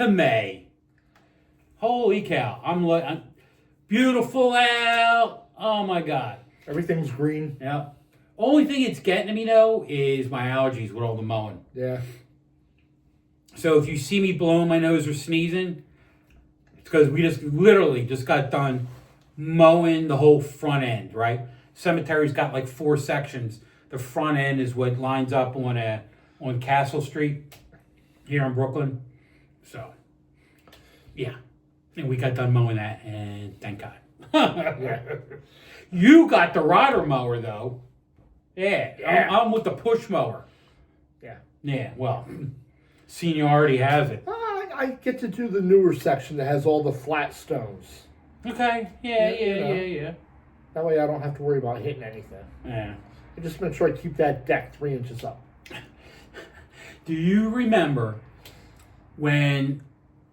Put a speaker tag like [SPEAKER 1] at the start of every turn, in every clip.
[SPEAKER 1] to May. Holy cow. I'm beautiful out. Oh my God.
[SPEAKER 2] Everything's green.
[SPEAKER 1] Yeah. Only thing it's getting to me though is my allergies with all the mowing.
[SPEAKER 2] Yeah.
[SPEAKER 1] So if you see me blowing my nose or sneezing, it's because we literally just got done mowing the whole front end, right? Cemetery's got like 4 sections. The front end is what lines up on Castle Street here in Brooklyn. So, yeah. And we got done mowing that, and thank God.
[SPEAKER 2] Yeah.
[SPEAKER 1] You got the rider mower, though. Yeah. I'm with the push mower.
[SPEAKER 2] Yeah.
[SPEAKER 1] Yeah, well, seniority has it.
[SPEAKER 2] I get to do the newer section that has all the flat stones.
[SPEAKER 1] Okay. Yeah.
[SPEAKER 2] That way I don't have to worry about hitting anything.
[SPEAKER 1] Yeah.
[SPEAKER 2] I just make sure I keep that deck 3 inches up.
[SPEAKER 1] Do you remember when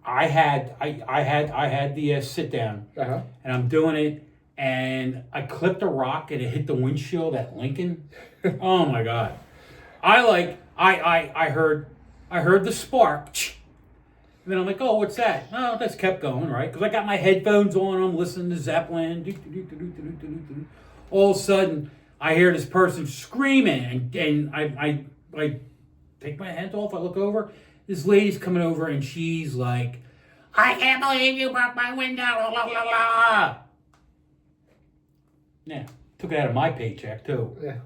[SPEAKER 1] I had the sit down
[SPEAKER 2] Uh-huh.
[SPEAKER 1] and I'm doing it and I clipped a rock and it hit the windshield at Lincoln? Oh my God! I heard the spark. And then I'm like, oh, what's that? Oh, that's kept going, right? Because I got my headphones on, I'm listening to Zeppelin. All of a sudden, I hear this person screaming, and I take my hands off, I look over, this lady's coming over, and she's like, I can't believe you broke my window, la la la la. Yeah, took it out of my paycheck, too.
[SPEAKER 2] Yeah.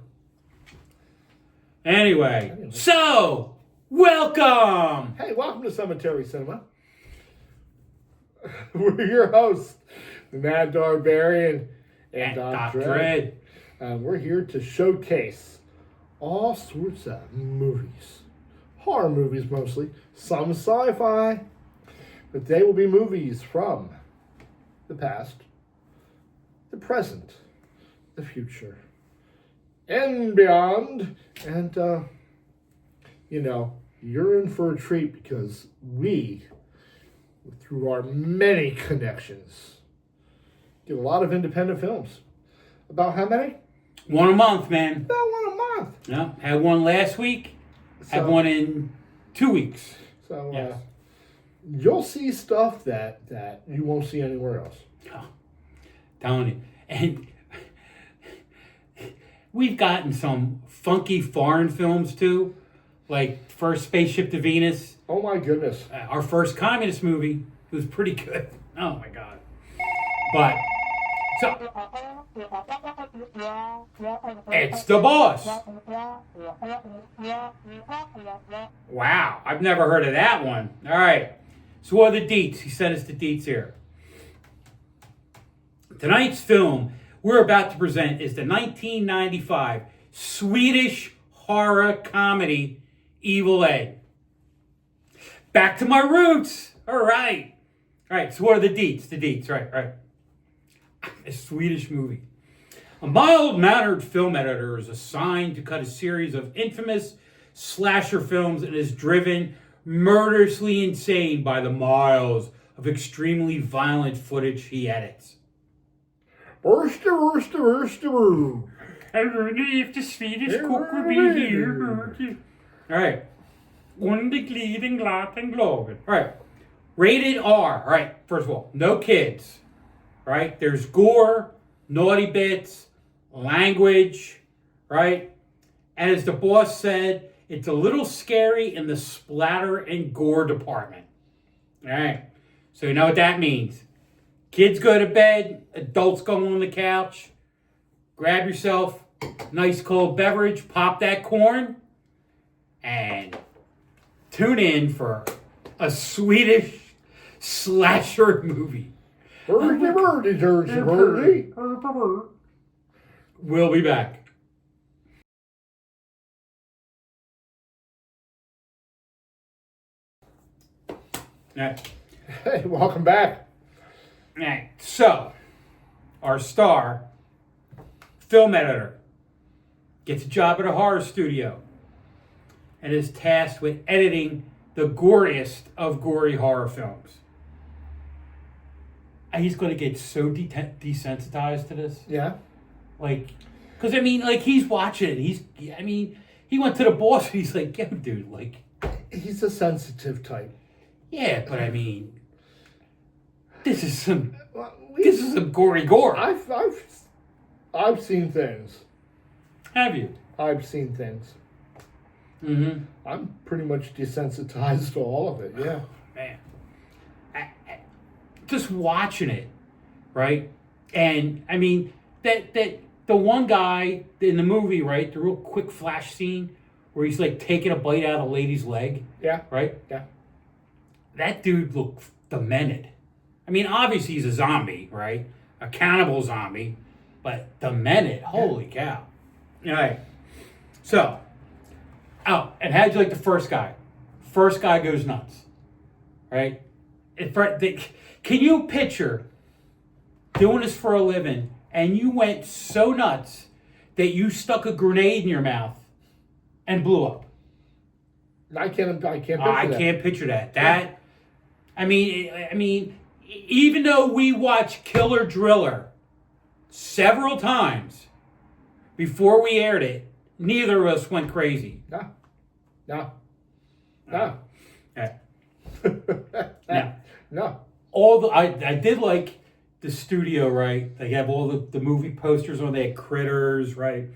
[SPEAKER 1] Anyway, so, welcome!
[SPEAKER 2] Hey, welcome to Cemetery Cinema. We're your hosts, the Mad Darbarian and Dr. Ed. We're here to showcase all sorts of movies. Horror movies mostly, some sci-fi. But they will be movies from the past, the present, the future, and beyond. And, you're in for a treat because we, through our many connections, get a lot of independent films. About how many?
[SPEAKER 1] One a month, man.
[SPEAKER 2] About one a month.
[SPEAKER 1] Yeah, had one last week. Had one in 2 weeks.
[SPEAKER 2] So
[SPEAKER 1] Yes.
[SPEAKER 2] You'll see stuff that you won't see anywhere else.
[SPEAKER 1] Oh, telling you. And we've gotten some funky foreign films too. Like first Spaceship to Venus.
[SPEAKER 2] Oh my goodness.
[SPEAKER 1] Our first communist movie. It was pretty good. Oh my God. But, so, it's the boss. Wow, I've never heard of that one. All right. So what are the deets? He sent us the deets here. Tonight's film we're about to present is the 1995 Swedish horror comedy Evil Ed. Back to my roots. All right. All right, so what are the deets? The deets, right. A Swedish movie. A mild-mannered film editor is assigned to cut a series of infamous slasher films and is driven murderously insane by the miles of extremely violent footage he edits.
[SPEAKER 2] I
[SPEAKER 1] wonder if the Swedish cook will be here. All right. Undergliden, glatt and glagen. All right. Rated R. All right. First of all, no kids. Right? There's gore, naughty bits, language, right? And as the boss said, it's a little scary in the splatter and gore department. All right. So you know what that means. Kids go to bed, adults go on the couch, grab yourself a nice cold beverage, pop that corn, and tune in for a Swedish slasher movie.
[SPEAKER 2] birdie.
[SPEAKER 1] We'll be back. All right.
[SPEAKER 2] Hey, welcome back.
[SPEAKER 1] All right. So, our star, film editor, gets a job at a horror studio and is tasked with editing the goriest of gory horror films. And he's going to get so desensitized to this.
[SPEAKER 2] Yeah.
[SPEAKER 1] Like, because, I mean, like, he's watching it. He went to the boss and he's like, yo, dude, like.
[SPEAKER 2] He's a sensitive type.
[SPEAKER 1] Yeah, but I mean, this is some gory gore.
[SPEAKER 2] I've seen things.
[SPEAKER 1] Have you?
[SPEAKER 2] I've seen things.
[SPEAKER 1] Mm-hmm.
[SPEAKER 2] I'm pretty much desensitized to all of it. Yeah.
[SPEAKER 1] Man, just watching it, right? And I mean that the one guy in the movie, right? The real quick flash scene where he's like taking a bite out of a lady's leg.
[SPEAKER 2] Yeah.
[SPEAKER 1] Right.
[SPEAKER 2] Yeah.
[SPEAKER 1] That dude looked demented. I mean, obviously he's a zombie, right? A cannibal zombie, but demented. Holy cow! All right. So, and how'd you like the first guy? First guy goes nuts, right? Can you picture doing this for a living and you went so nuts that you stuck a grenade in your mouth and blew up?
[SPEAKER 2] I can't picture that.
[SPEAKER 1] I can't picture that. I mean, even though we watched Killer Driller several times before we aired it, neither of us went crazy.
[SPEAKER 2] No.
[SPEAKER 1] No. I did like the studio, right? They have all the movie posters on. They had Critters, right?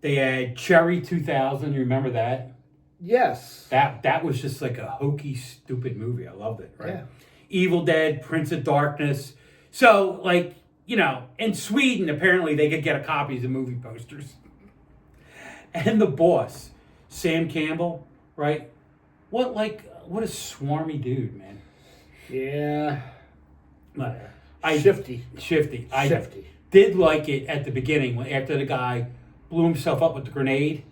[SPEAKER 1] They had Cherry 2000. You remember that?
[SPEAKER 2] Yes.
[SPEAKER 1] That was just like a hokey, stupid movie. I loved it, right?
[SPEAKER 2] Yeah.
[SPEAKER 1] Evil Dead, Prince of Darkness. So, like, you know, in Sweden, apparently they could get a copy of the movie posters. And the boss, Sam Campbell, right? What a swarmy dude, man.
[SPEAKER 2] Yeah.
[SPEAKER 1] Shifty. I did like it at the beginning when after the guy blew himself up with the grenade.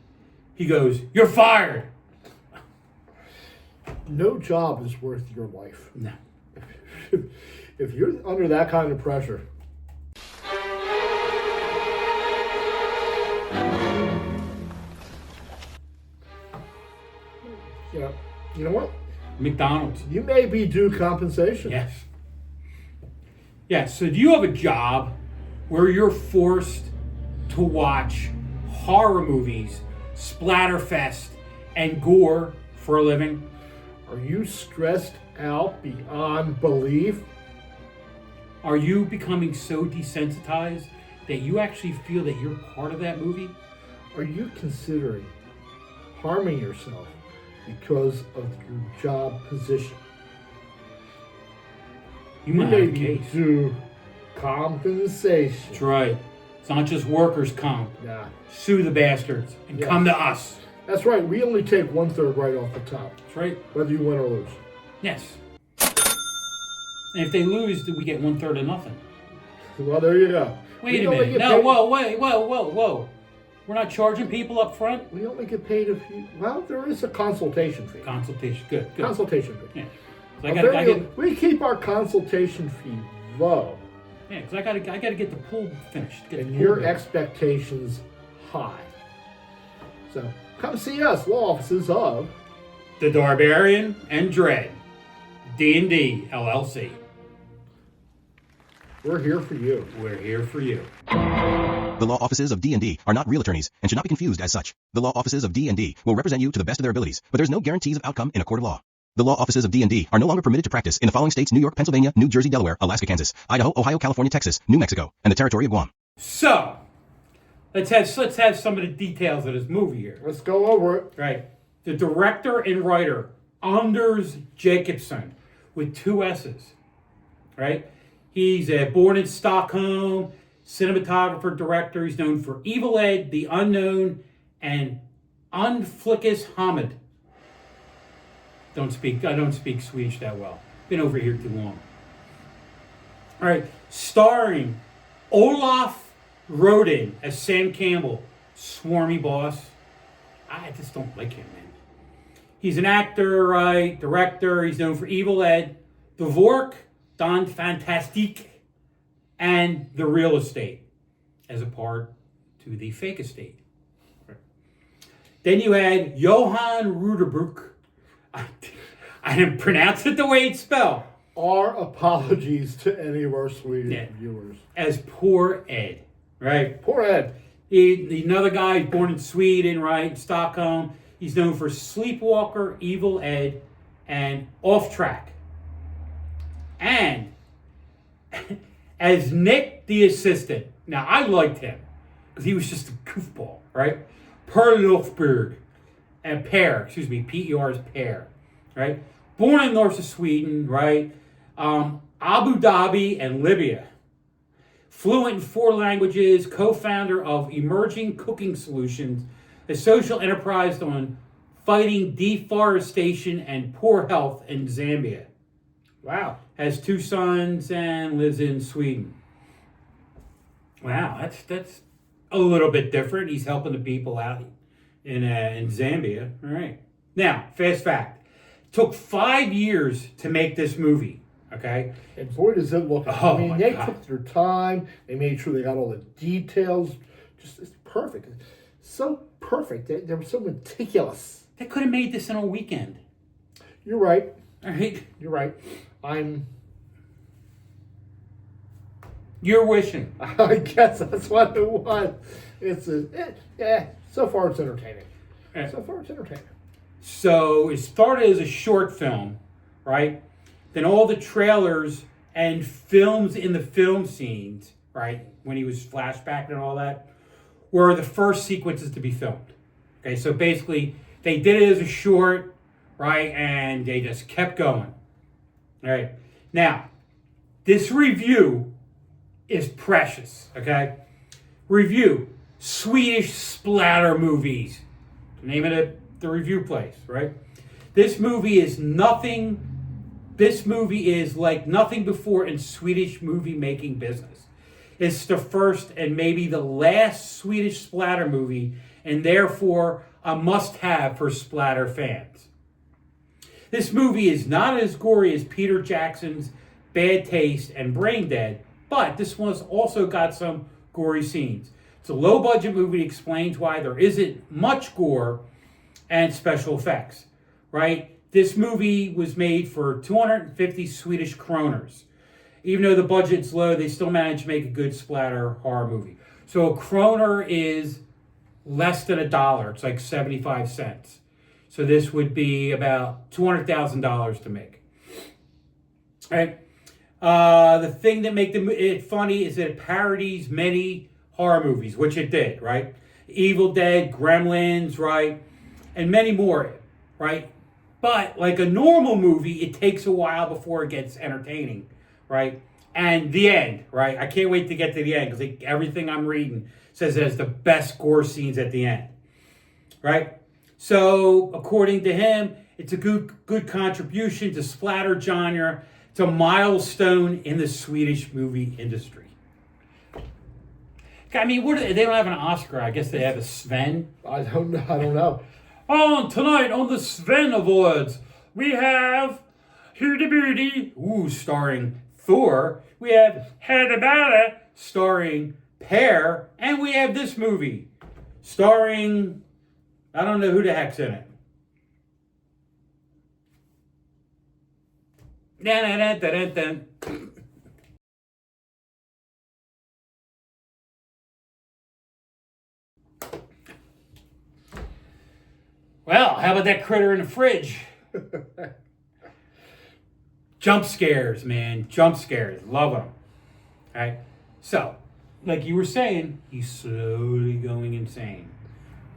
[SPEAKER 1] He goes, "You're fired."
[SPEAKER 2] No job is worth your life.
[SPEAKER 1] No.
[SPEAKER 2] If you're under that kind of pressure. You know what?
[SPEAKER 1] McDonald's.
[SPEAKER 2] You may be due compensation.
[SPEAKER 1] Yes. Yeah, so do you have a job where you're forced to watch horror movies, splatterfest, and gore for a living?
[SPEAKER 2] Are you stressed out beyond belief?
[SPEAKER 1] Are you becoming so desensitized that you actually feel that you're part of that movie?
[SPEAKER 2] Are you considering harming yourself because of your job position?
[SPEAKER 1] You might have a case.
[SPEAKER 2] Due compensation.
[SPEAKER 1] That's right. It's not just workers' comp.
[SPEAKER 2] Nah.
[SPEAKER 1] Sue the bastards and come to us.
[SPEAKER 2] That's right. We only take 1/3 right off the top.
[SPEAKER 1] That's right.
[SPEAKER 2] Whether you win or lose.
[SPEAKER 1] Yes. And if they lose, then we get 1/3 of nothing.
[SPEAKER 2] Well, there you go.
[SPEAKER 1] Wait a minute. No, whoa. We're not charging people up front?
[SPEAKER 2] We only get paid if you... Well, there is a consultation fee.
[SPEAKER 1] Consultation. Good.
[SPEAKER 2] Consultation fee.
[SPEAKER 1] Yeah. So
[SPEAKER 2] we keep our consultation fee low.
[SPEAKER 1] Yeah, because I gotta get the pool finished.
[SPEAKER 2] And your expectations high. So come see us, law offices of
[SPEAKER 1] the Darbarian and Dread, D&D LLC.
[SPEAKER 2] We're here for you.
[SPEAKER 1] We're here for you.
[SPEAKER 3] The law offices of D&D are not real attorneys and should not be confused as such. The law offices of D&D will represent you to the best of their abilities, but there's no guarantees of outcome in a court of law. The law offices of D&D are no longer permitted to practice in the following states: New York, Pennsylvania, New Jersey, Delaware, Alaska, Kansas, Idaho, Ohio, California, Texas, New Mexico, and the territory of Guam.
[SPEAKER 1] So, let's have some of the details of this movie here.
[SPEAKER 2] Let's go over it.
[SPEAKER 1] Right. The director and writer, Anders Jacobsson, with 2 S's. Right? He's born in Stockholm, cinematographer, director. He's known for Evil Ed, The Unknown, and Unflickus Hamid. I don't speak Swedish that well. Been over here too long. All right, starring Olaf Rodin as Sam Campbell, swarmy boss. I just don't like him, man. He's an actor, right? Director. He's known for Evil Ed, The Vork, Don Fantastique, and The Real Estate, as a part to the Fake Estate. Right. Then you had Johan Ruderbrook. I didn't pronounce it the way it's spelled.
[SPEAKER 2] Our apologies to any of our Swedish viewers.
[SPEAKER 1] As Poor Ed, right?
[SPEAKER 2] Poor Ed.
[SPEAKER 1] Another guy born in Sweden, right? Stockholm. He's known for Sleepwalker, Evil Ed, and Off Track. And as Nick the assistant, now I liked him because he was just a goofball, right? Perlofsberg and Per is Per, right? Born in north of Sweden, right? Abu Dhabi and Libya. Fluent in 4 languages, co-founder of Emerging Cooking Solutions, a social enterprise on fighting deforestation and poor health in Zambia.
[SPEAKER 2] Wow.
[SPEAKER 1] Has 2 sons and lives in Sweden. Wow, that's a little bit different. He's helping the people out in Zambia. All right. Now, fast fact. Took 5 years to make this movie. Okay.
[SPEAKER 2] And boy, does it look.
[SPEAKER 1] Oh,
[SPEAKER 2] I mean, they took their time. They made sure they got all the details. Just it's perfect. So perfect. They were so meticulous.
[SPEAKER 1] They could have made this in a weekend.
[SPEAKER 2] You're right.
[SPEAKER 1] All right.
[SPEAKER 2] You're right.
[SPEAKER 1] You're wishing.
[SPEAKER 2] I guess that's what it was. So far it's entertaining.
[SPEAKER 1] Yeah.
[SPEAKER 2] So far it's entertaining.
[SPEAKER 1] So it started as a short film, right? Then all the trailers and films in the film scenes, right, when he was flashback and all that, were the first sequences to be filmed. Okay, so basically they did it as a short, right, and they just kept going. All right. Now, this review is precious, okay? Review, Swedish splatter movies. The name of the review place, right? This movie is like nothing before in Swedish movie making business. It's the first and maybe the last Swedish splatter movie, and therefore a must-have for splatter fans. This movie is not as gory as Peter Jackson's Bad Taste and Brain Dead, but this one's also got some gory scenes. It's a low-budget movie that explains why there isn't much gore and special effects, right? This movie was made for 250 Swedish kroners. Even though the budget's low, they still managed to make a good splatter horror movie. So a kroner is less than $1. It's like 75 cents. So this would be about $200,000 to make. All right. The thing that makes it funny is that it parodies many horror movies, which it did, right? Evil Dead, Gremlins, right? And many more, right? But like a normal movie, it takes a while before it gets entertaining, right? And the end, right? I can't wait to get to the end because everything I'm reading says it has the best gore scenes at the end, right? So according to him, it's a good contribution to splatter genre. It's a milestone in the Swedish movie industry. I mean, they don't have an Oscar. I guess they have a Sven.
[SPEAKER 2] I don't know.
[SPEAKER 1] Oh, tonight on the Sven Awards, we have Hooty Booty, starring Thor. We have Hedabada, starring Per. And we have this movie, starring, I don't know who the heck's in it. Well, how about that critter in the fridge? Jump scares, man. Jump scares. Love them. All right. So, like you were saying, he's slowly going insane.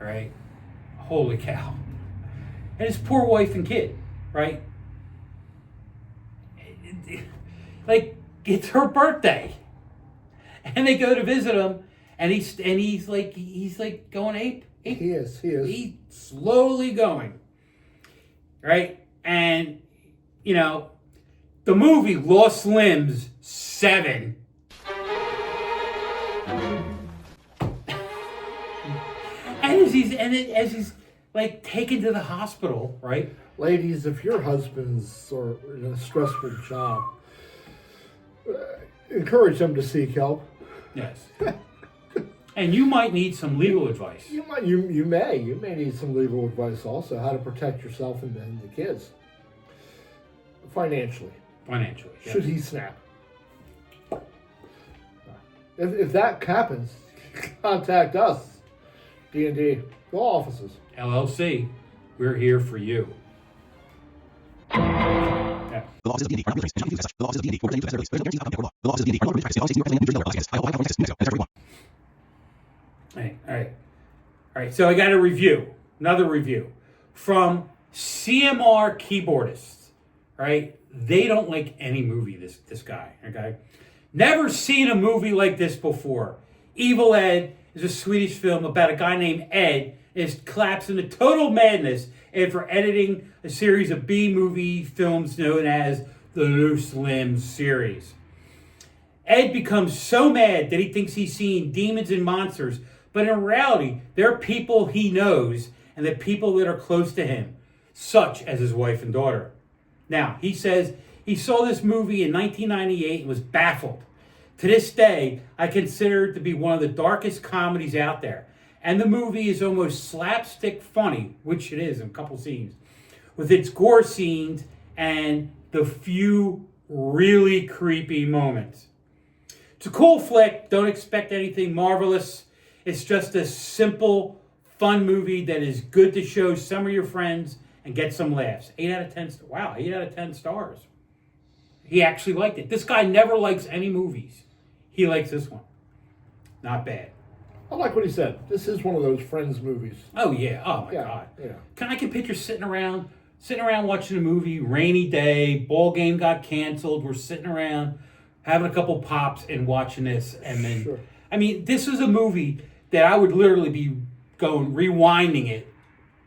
[SPEAKER 1] All right. Holy cow. And his poor wife and kid, right? Like, it's her birthday. And they go to visit him, and he's like going ape.
[SPEAKER 2] He is.
[SPEAKER 1] He's slowly going. Right? And, the movie Lost Limbs 7. as he's like taken to the hospital, right?
[SPEAKER 2] Ladies, if your husband's in a stressful job, encourage them to seek help.
[SPEAKER 1] Yes. And you might need some legal advice.
[SPEAKER 2] You may need some legal advice also, how to protect yourself and the kids. Financially.
[SPEAKER 1] Yes.
[SPEAKER 2] Should he snap. If that happens, contact us. D&D Law Offices.
[SPEAKER 1] LLC, we're here for you. Yeah.
[SPEAKER 3] The law offices of D&D are not real attorneys and should not be confused as such. The law offices of D&D will represent you to the best of their abilities, but there's no guarantee of outcome in a court of law. The law offices of D&D are no longer permitted to practice in all states, New York, Pennsylvania, New Jersey, Delaware, Alaska, Hawaii, California, Texas, Mexico, and every one.
[SPEAKER 1] All right. So I got a review, another review from CMR keyboardists. Right? They don't like any movie. This guy. Okay. Never seen a movie like this before. Evil Ed is a Swedish film about a guy named Ed is collapsed into total madness after editing a series of B-movie films known as the Loose Limbs series. Ed becomes so mad that he thinks he's seeing demons and monsters, but in reality, they're people he knows and the people that are close to him, such as his wife and daughter. Now, he says he saw this movie in 1998 and was baffled. To this day, I consider it to be one of the darkest comedies out there. And the movie is almost slapstick funny, which it is in a couple scenes, with its gore scenes and the few really creepy moments. It's a cool flick. Don't expect anything marvelous. It's just a simple, fun movie that is good to show some of your friends and get some laughs. 8 out of 10. Wow, 8 out of 10 stars. He actually liked it. This guy never likes any movies. He likes this one. Not bad.
[SPEAKER 2] I like what he said. This is one of those Friends movies.
[SPEAKER 1] Oh, yeah. Oh, my God.
[SPEAKER 2] Yeah.
[SPEAKER 1] I can picture sitting around watching a movie, rainy day, ball game got canceled. We're sitting around having a couple pops and watching this. And then,
[SPEAKER 2] Sure.
[SPEAKER 1] I mean, this is a movie that I would literally be rewinding it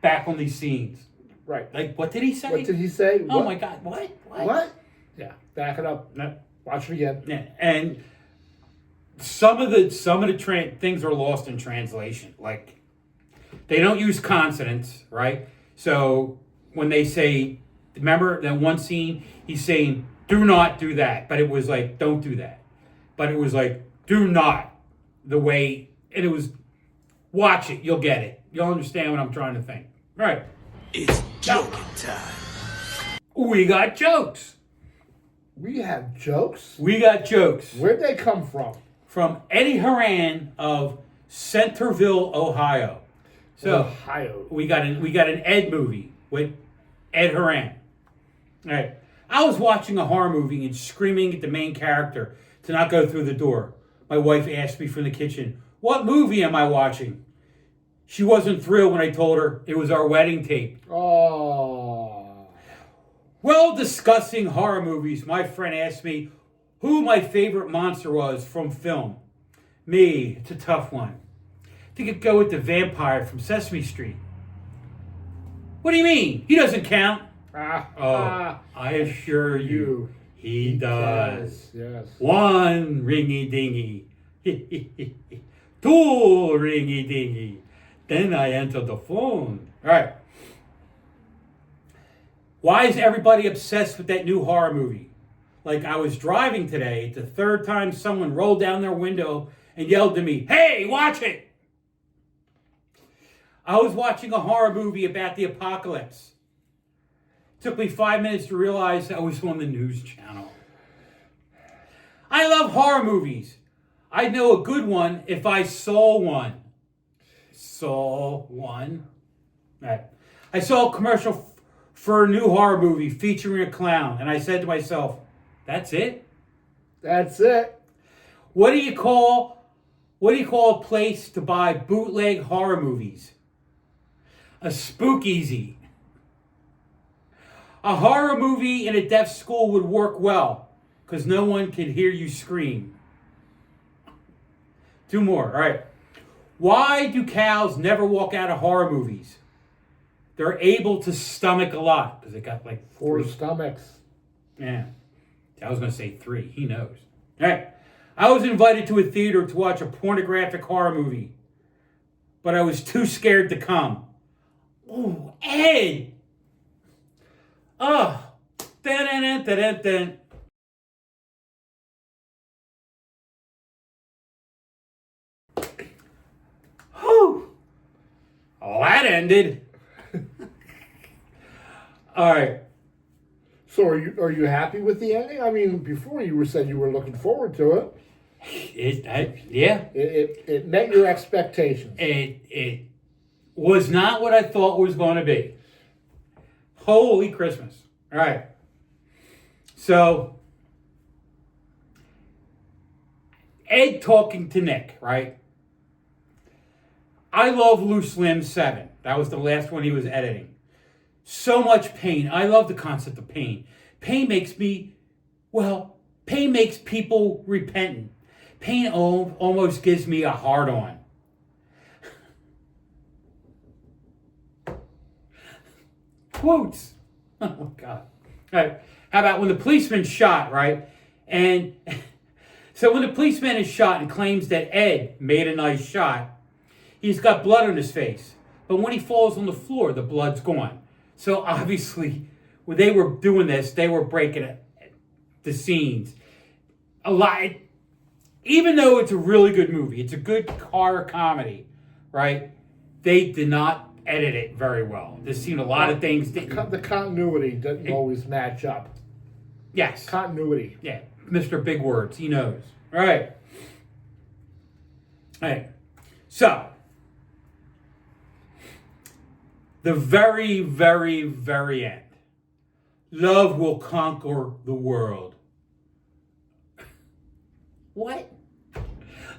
[SPEAKER 1] back on these scenes.
[SPEAKER 2] Right.
[SPEAKER 1] Like, what did he say?
[SPEAKER 2] What did he say?
[SPEAKER 1] Oh, my God. What?
[SPEAKER 2] Yeah. Back it up.
[SPEAKER 1] No.
[SPEAKER 2] Watch it again.
[SPEAKER 1] Yeah. And some of the things are lost in translation. Like, they don't use consonants, right? So when they say, remember that one scene, he's saying, do not do that. But it was like, don't do that. But it was like, do not. The way, and it was, watch it, you'll get it. You'll understand what I'm trying to think. Right.
[SPEAKER 4] It's joking time.
[SPEAKER 1] We got jokes.
[SPEAKER 2] We have jokes?
[SPEAKER 1] We got jokes.
[SPEAKER 2] Where'd they come from?
[SPEAKER 1] From Eddie Horan of Centerville, Ohio. So
[SPEAKER 2] Ohio.
[SPEAKER 1] we got an Ed movie with Ed Horan. All right. I was watching a horror movie and screaming at the main character to not go through the door. My wife asked me from the kitchen, "What movie am I watching?" She wasn't thrilled when I told her it was our wedding tape.
[SPEAKER 2] Oh.
[SPEAKER 1] Well, discussing horror movies, my friend asked me who my favorite monster was from film. Me, it's a tough one. I think I'd go with the vampire from Sesame Street. What do you mean? He doesn't count. I assure you, he does.
[SPEAKER 2] Yes.
[SPEAKER 1] 1 ringy dingy. 2 ringy dingy. Then I enter the phone. All right. Why is everybody obsessed with that new horror movie? Like, I was driving today, it's the third time someone rolled down their window and yelled to me, "Hey, watch it!" I was watching a horror movie about the apocalypse. It took me 5 minutes to realize I was on the news channel. I love horror movies. I'd know a good one if I saw one. Saw one? Right. I saw a commercial for a new horror movie featuring a clown, and I said to myself, that's it?
[SPEAKER 2] That's it.
[SPEAKER 1] What do you call a place to buy bootleg horror movies? A spookeasy. A horror movie in a deaf school would work well, because no one can hear you scream. 2 more, all right. Why do cows never walk out of horror movies? They're able to stomach a lot, because they got like
[SPEAKER 2] 4
[SPEAKER 1] 3
[SPEAKER 2] stomachs.
[SPEAKER 1] Yeah. I was going to say 3. He knows. All right. I was invited to a theater to watch a pornographic horror movie, but I was too scared to come. Ooh, Ed! Oh. Dun-dun-dun-dun-dun. Whew. Well, that ended. All right.
[SPEAKER 2] So are you happy with the ending? I mean, before you said you were looking forward to it.
[SPEAKER 1] Yeah.
[SPEAKER 2] It met your expectations.
[SPEAKER 1] It was not what I thought it was going to be. Holy Christmas. All right. So, Ed talking to Nick, right? I love Loose Limbs 7. That was the last one he was editing. So much pain. I love the concept of pain. Pain makes people repentant. Pain almost gives me a hard-on. Quotes. Oh, God. All right. How about when the policeman shot, right? And so when the policeman is shot and claims that Ed made a nice shot, he's got blood on his face. But when he falls on the floor, the blood's gone. So obviously, when they were doing this, they were breaking the scenes. A lot. Even though it's a really good movie, it's a good horror comedy, right? They did not edit it very well. There's seen a lot of things.
[SPEAKER 2] The continuity doesn't always match up.
[SPEAKER 1] Yes.
[SPEAKER 2] Continuity.
[SPEAKER 1] Yeah. Mr. Big Words. He knows. All right. All right. So, the very, very, very end. Love will conquer the world. What?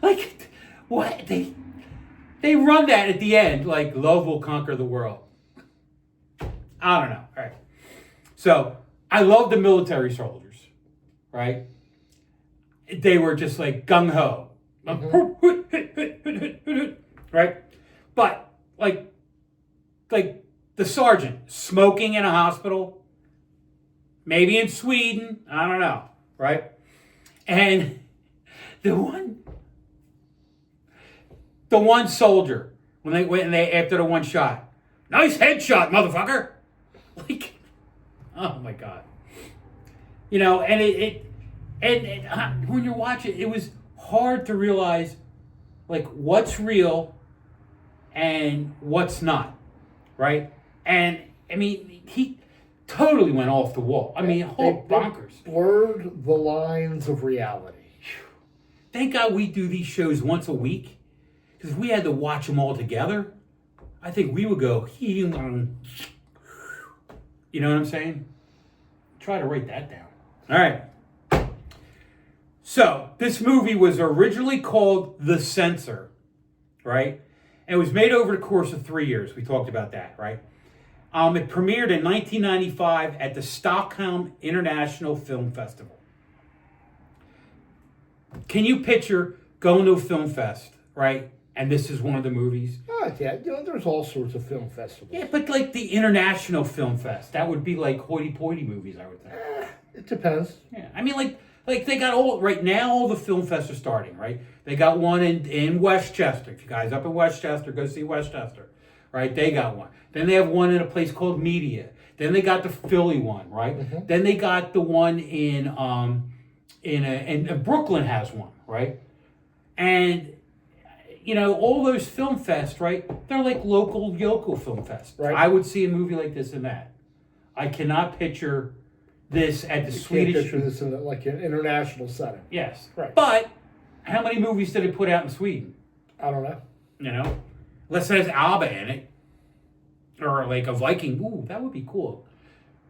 [SPEAKER 1] Like, what? They run that at the end, like, love will conquer the world. I don't know. All right. So, I love the military soldiers, right? They were just like gung-ho. Right? But, like the sergeant smoking in a hospital, maybe in Sweden, I don't know, right? And the one soldier, when they went and after the one shot, nice headshot, motherfucker. Like, oh my God. You know, and when you watch it, it was hard to realize, like, what's real and what's not, right? And, I mean, he totally went off the wall. I mean, whole bonkers.
[SPEAKER 2] Blurred the lines of reality.
[SPEAKER 1] Thank God we do these shows once a week. Because if we had to watch them all together, I think we would go, you know what I'm saying? Try to write that down. All right. So, this movie was originally called The Censor, right? And it was made over the course of 3 years. We talked about that, right? It premiered in 1995 at the Stockholm International Film Festival. Can you picture going to a film fest, right? And this is one of the movies?
[SPEAKER 2] Oh, yeah. You know, there's all sorts of film festivals.
[SPEAKER 1] Yeah, but like the International Film Fest, that would be like hoity-toity movies, I would think.
[SPEAKER 2] It depends.
[SPEAKER 1] Yeah, I mean, like they got right now, all the film fests are starting, right? They got one in Westchester. If you guys up in Westchester, go see Westchester, right? They got one. Then they have one in a place called Media. Then they got the Philly one, right? Mm-hmm. Then they got the one in Brooklyn has one, right? And you know, all those film fests, right? They're like local Yoko film fests. Right. I would see a movie like this in that. I cannot picture this at the Swedish.
[SPEAKER 2] Can't picture this in like an international setting.
[SPEAKER 1] Yes.
[SPEAKER 2] Right.
[SPEAKER 1] But how many movies did it put out in Sweden?
[SPEAKER 2] I don't know.
[SPEAKER 1] You know? Unless it has ABBA in it. Or like a Viking. Ooh, that would be cool.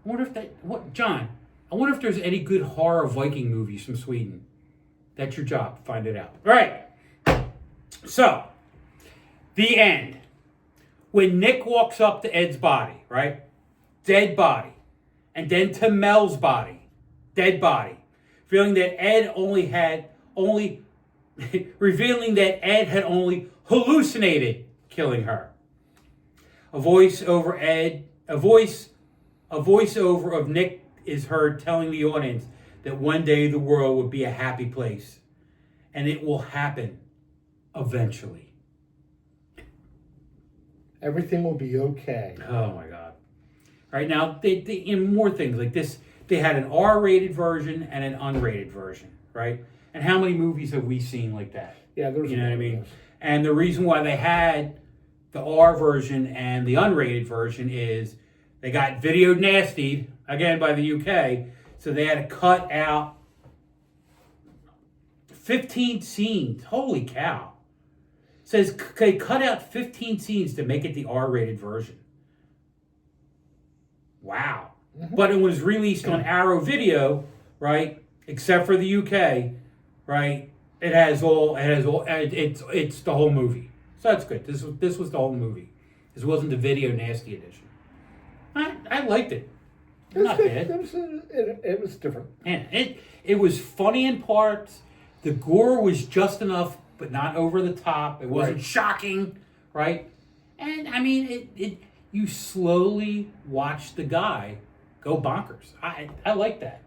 [SPEAKER 1] I wonder if John, I wonder if there's any good horror Viking movies from Sweden. That's your job. Find it out. All right. So, the end. When Nick walks up to Ed's body, right? Dead body. And then to Mel's body. Dead body. Revealing that Ed had only hallucinated killing her. A voiceover of Nick is heard telling the audience that one day the world would be a happy place. And it will happen eventually.
[SPEAKER 2] Everything will be okay.
[SPEAKER 1] Oh my God. Right now, they in more things like this, they had an R-rated version and an unrated version, right? And how many movies have we seen like that?
[SPEAKER 2] Yeah, there's.
[SPEAKER 1] You know what I mean? And the reason why they had the R version and the unrated version is they got video nastied, again by the UK, so they had to cut out 15 scenes. Holy cow. It says they cut out 15 scenes to make it the R-rated version. Wow. Mm-hmm. But it was released on Arrow Video right? Except for the UK, right? It's the whole movie. So that's good. This was the whole movie. This wasn't the video nasty edition. I liked it. Not bad.
[SPEAKER 2] It was different.
[SPEAKER 1] Yeah, it was funny in parts. The gore was just enough, but not over the top. It wasn't shocking, right? And I mean, you slowly watch the guy go bonkers. I like that.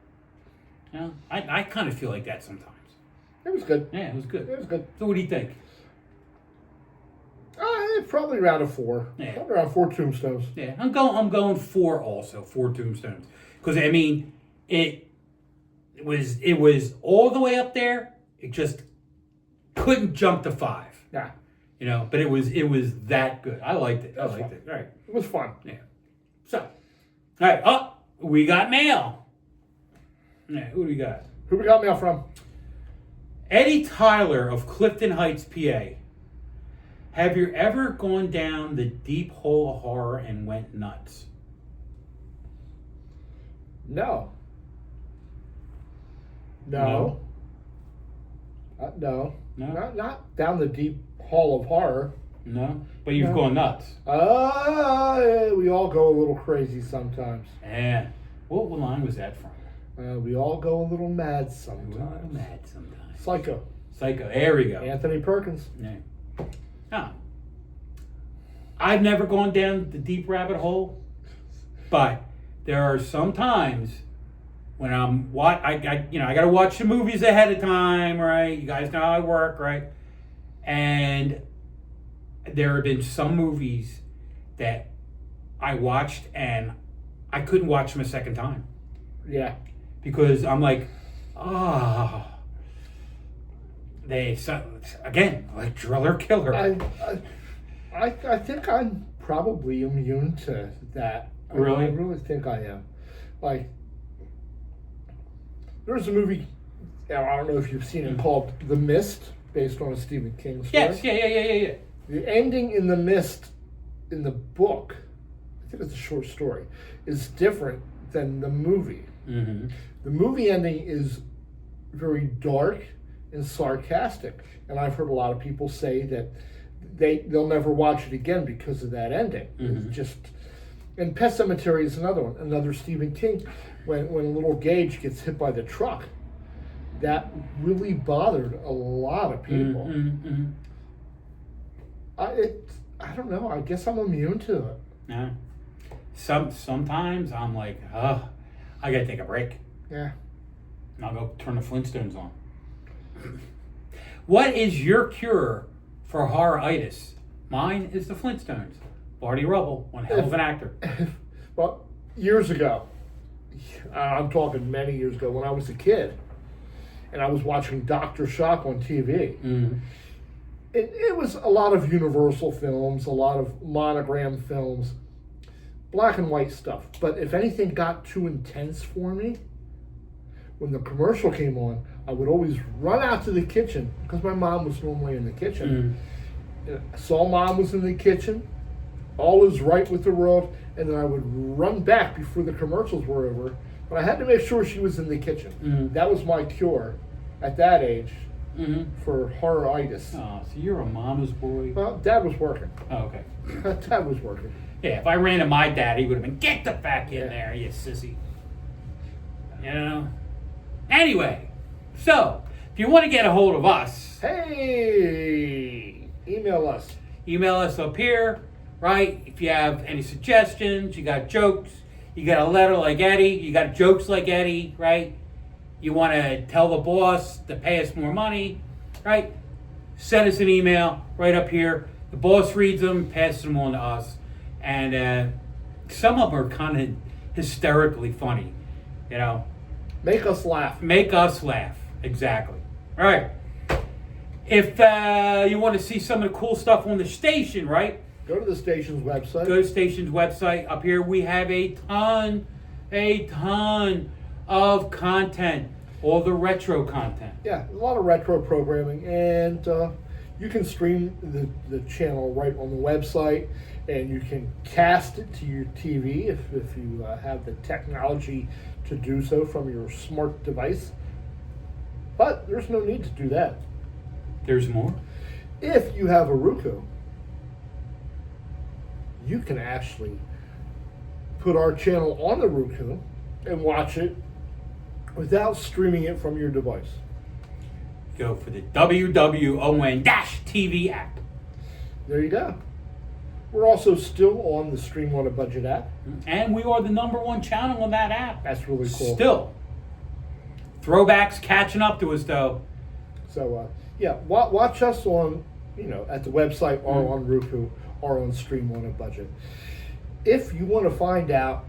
[SPEAKER 1] You know, I kind of feel like that sometimes.
[SPEAKER 2] It was good.
[SPEAKER 1] Yeah, it was good.
[SPEAKER 2] It was good.
[SPEAKER 1] So what do you think?
[SPEAKER 2] Probably around a 4.
[SPEAKER 1] Yeah.
[SPEAKER 2] Probably around 4 tombstones.
[SPEAKER 1] Yeah, I'm going 4 also. 4 tombstones. Because I mean, it was all the way up there. It just couldn't jump to 5.
[SPEAKER 2] Yeah.
[SPEAKER 1] You know, but it was that good. I liked it. I liked it. All right.
[SPEAKER 2] It was fun.
[SPEAKER 1] Yeah. So, all right. Oh, we got mail. Yeah. Who do we got?
[SPEAKER 2] Who we got mail from?
[SPEAKER 1] Eddie Tyler of Clifton Heights, PA. Have you ever gone down the deep hole of horror and went nuts?
[SPEAKER 2] No. No.
[SPEAKER 1] No.
[SPEAKER 2] Not down the deep hall of horror.
[SPEAKER 1] No? But you've gone nuts.
[SPEAKER 2] We all go a little crazy sometimes.
[SPEAKER 1] Yeah. What line was that from?
[SPEAKER 2] We all go a little mad sometimes.
[SPEAKER 1] We're a little mad sometimes.
[SPEAKER 2] Psycho.
[SPEAKER 1] There we go.
[SPEAKER 2] Anthony Perkins.
[SPEAKER 1] Yeah. Oh. I've never gone down the deep rabbit hole, but there are some times when I got to watch the movies ahead of time, right? You guys know how I work, right? And there have been some movies that I watched and I couldn't watch them a second time.
[SPEAKER 2] Yeah.
[SPEAKER 1] Because I'm like, again, like Driller Killer.
[SPEAKER 2] I think I'm probably immune to that.
[SPEAKER 1] Really?
[SPEAKER 2] I really think I am. Like, there's a movie, I don't know if you've seen it, called The Mist, based on a Stephen King story.
[SPEAKER 1] Yes, yeah.
[SPEAKER 2] The ending in The Mist, in the book, I think it's a short story, is different than the movie.
[SPEAKER 1] Mm-hmm.
[SPEAKER 2] The movie ending is very dark and sarcastic, and I've heard a lot of people say that they'll never watch it again because of that ending.
[SPEAKER 1] Mm-hmm.
[SPEAKER 2] It's just, and Pet Sematary is another one, another Stephen King. When little Gage gets hit by the truck, that really bothered a lot of people.
[SPEAKER 1] Mm-hmm.
[SPEAKER 2] I don't know. I guess I'm immune to it.
[SPEAKER 1] Yeah. Sometimes I'm like, I gotta take a break.
[SPEAKER 2] Yeah.
[SPEAKER 1] And I'll go turn the Flintstones on. What is your cure for horror-itis? Mine is the Flintstones. Barty Rubble, one hell of an actor.
[SPEAKER 2] Well, years ago, I'm talking many years ago, when I was a kid, and I was watching Dr. Shock on TV.
[SPEAKER 1] Mm-hmm.
[SPEAKER 2] It was a lot of Universal films, a lot of Monogram films, black and white stuff. But if anything got too intense for me, when the commercial came on, I would always run out to the kitchen, because my mom was normally in the kitchen. I saw Mom was in the kitchen, all is right with the world, and then I would run back before the commercials were over. But I had to make sure she was in the kitchen.
[SPEAKER 1] Mm-hmm.
[SPEAKER 2] That was my cure at that age for horror-itis.
[SPEAKER 1] Oh, so you're a mama's boy?
[SPEAKER 2] Well, Dad was working.
[SPEAKER 1] Oh, okay.
[SPEAKER 2] Dad was working.
[SPEAKER 1] Yeah, if I ran to my dad, he would have been, get the back in there, you sissy. You know? Anyway, so, if you want to get a hold of us...
[SPEAKER 2] Hey! Email us.
[SPEAKER 1] Email us up here, right? If you have any suggestions, you got jokes, you got a letter like Eddie, you got jokes like Eddie, right? You want to tell the boss to pay us more money, right? Send us an email right up here. The boss reads them, passes them on to us. And some of them are kind of hysterically funny, you know?
[SPEAKER 2] Make us laugh.
[SPEAKER 1] Make us laugh, exactly. All right. If you want to see some of the cool stuff on the station, right?
[SPEAKER 2] Go to the station's website.
[SPEAKER 1] Go to the station's website. Up here we have a ton of content. All the retro content.
[SPEAKER 2] Yeah, a lot of retro programming. And You can stream the channel right on the website, and you can cast it to your TV if you have the technology to do so from your smart device. But there's no need to do that.
[SPEAKER 1] There's more.
[SPEAKER 2] If you have a Roku, you can actually put our channel on the Roku and watch it without streaming it from your device.
[SPEAKER 1] Go for the WWON-TV app.
[SPEAKER 2] There you go. We're also still on the Stream on a Budget app.
[SPEAKER 1] And we are the #1 channel on that app.
[SPEAKER 2] That's really cool.
[SPEAKER 1] Still. Throwbacks catching up to us, though.
[SPEAKER 2] So, watch us on, at the website or on Roku or on Stream on a Budget. If you want to find out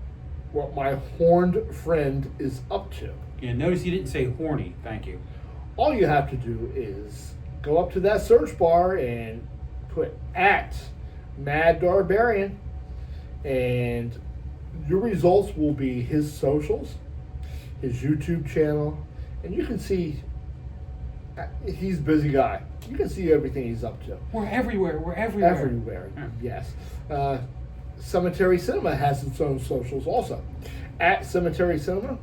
[SPEAKER 2] what my horned friend is up to,
[SPEAKER 1] Yeah, notice you didn't say horny. Thank you.
[SPEAKER 2] all you have to do is go up to that search bar and put @Mad Darbarian, and your results will be his socials, his YouTube channel, and you can see he's a busy guy. You can see everything he's up to.
[SPEAKER 1] We're everywhere. We're everywhere.
[SPEAKER 2] Everywhere, yes. Cemetery Cinema has its own socials also. @Cemetery Cinema,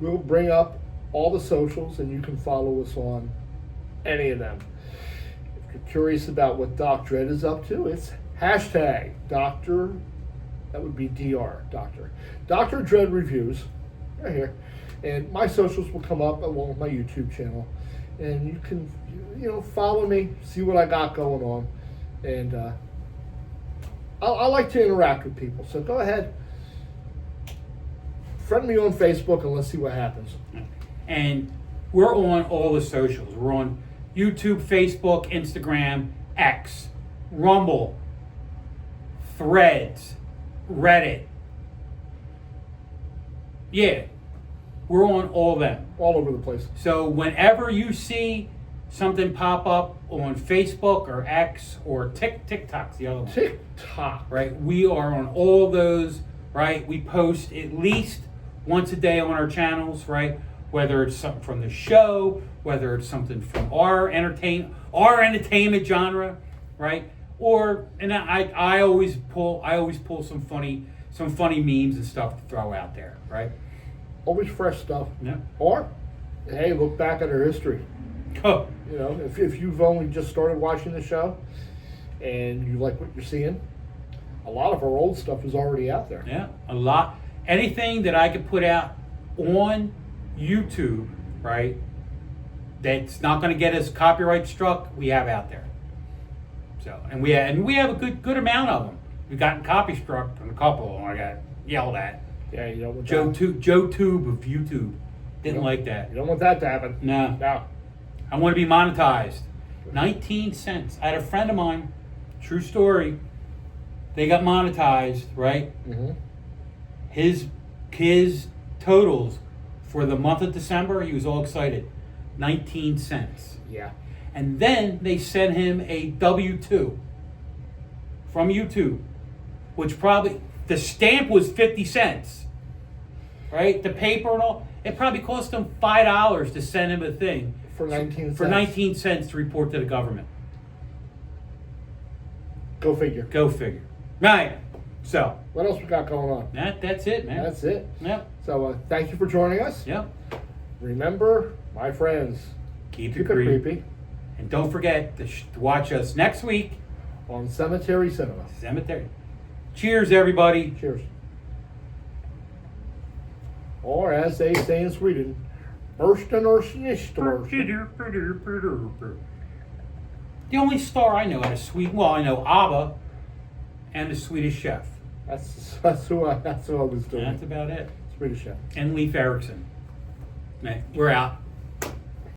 [SPEAKER 2] we'll bring up all the socials, and you can follow us on any of them. If you're curious about what Doc Dredd is up to, it's #Doctor, that would be DR, Doctor. Dr. Dredd Reviews, right here. And my socials will come up along with my YouTube channel. And you can, follow me, see what I got going on. And I like to interact with people. So go ahead, friend me on Facebook, and let's see what happens.
[SPEAKER 1] And we're on all the socials. We're on YouTube, Facebook, Instagram, X, Rumble, Threads, Reddit. Yeah, we're on all of them.
[SPEAKER 2] All over the place.
[SPEAKER 1] So whenever you see something pop up on Facebook or X or TikTok's the other one.
[SPEAKER 2] TikTok.
[SPEAKER 1] Right? We are on all those, right? We post at least once a day on our channels, right? Whether it's something from the show, whether it's something from our entertainment genre, right? Or I always pull some funny memes and stuff to throw out there, right?
[SPEAKER 2] Always fresh stuff.
[SPEAKER 1] Yeah.
[SPEAKER 2] Or, hey, look back at our history.
[SPEAKER 1] Oh.
[SPEAKER 2] If you've only just started watching the show and you like what you're seeing, a lot of our old stuff is already out there.
[SPEAKER 1] Yeah, a lot. Anything that I could put out on YouTube, right, that's not going to get us copyright struck, we have out there. So, and we have a good amount of them. We've gotten copy struck on a couple of them. I got yelled at.
[SPEAKER 2] Yeah, you don't want
[SPEAKER 1] Joe
[SPEAKER 2] that.
[SPEAKER 1] Tube of YouTube didn't like that.
[SPEAKER 2] You don't want that to happen.
[SPEAKER 1] No. I want to be monetized. 19 cents. I had a friend of mine, true story, they got monetized, right?
[SPEAKER 2] Mm-hmm.
[SPEAKER 1] His totals for the month of December, he was all excited. 19 cents.
[SPEAKER 2] Yeah.
[SPEAKER 1] And then they sent him a W-2 from YouTube, which probably, the stamp was 50 cents, right? The paper and all. It probably cost him $5 to send him a thing.
[SPEAKER 2] For 19 cents.
[SPEAKER 1] For 19 cents to report to the government.
[SPEAKER 2] Go figure.
[SPEAKER 1] Go figure. Right. So.
[SPEAKER 2] What else we got going on?
[SPEAKER 1] That's it, man.
[SPEAKER 2] That's it.
[SPEAKER 1] Yep.
[SPEAKER 2] So thank you for joining us.
[SPEAKER 1] Yep.
[SPEAKER 2] Remember, my friends,
[SPEAKER 1] Keep it creepy. And don't forget to watch us next week
[SPEAKER 2] on Cemetery Cinema.
[SPEAKER 1] Cemetery. Cheers, everybody.
[SPEAKER 2] Cheers. Or as they say in Sweden, Bursten or Schnister.
[SPEAKER 1] The only star I know out of Sweden, well, I know ABBA and the Swedish Chef.
[SPEAKER 2] That's who I was doing.
[SPEAKER 1] That's about it.
[SPEAKER 2] Swedish Chef.
[SPEAKER 1] And Leif Erikson. We're out.